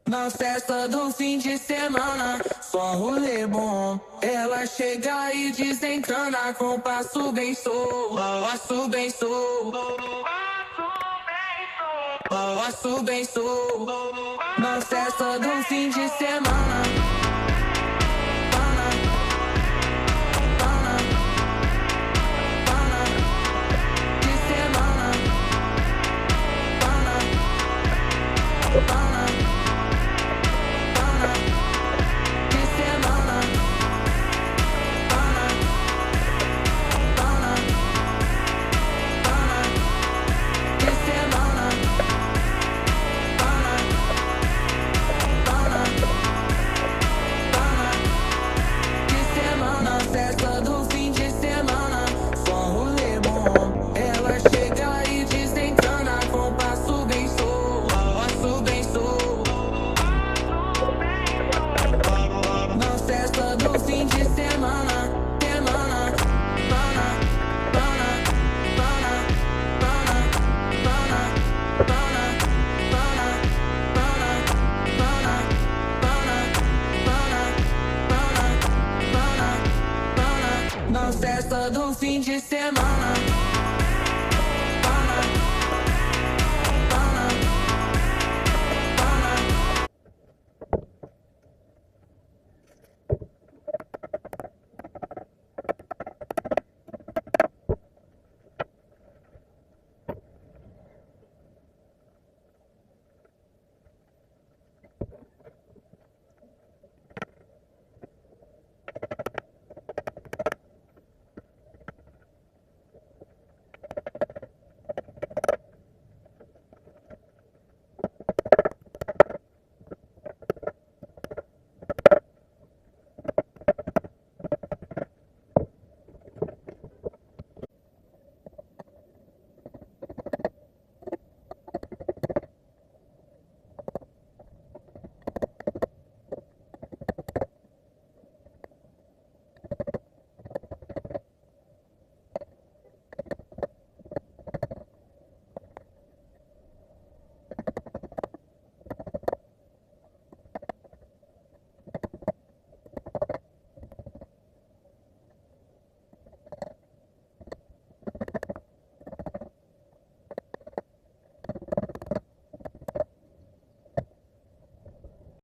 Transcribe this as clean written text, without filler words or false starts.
Na festa do fim de semana, só rolê bom. Ela chega e desencana com passo bem solto, passo bem solto, passo bem solto. Na festa do fim de semana, de semana, de semana, de semana, de semana, festa do fim de semana, só rolê bom. Ela chega e desencana com passo bem solto, passo bem solto. Na festa do fim de semana, semana, pana, pana, pana, pana, pana, pana, pana, pana, pana, pana, pana, pana, pana, pana. Na festa do fim de semana.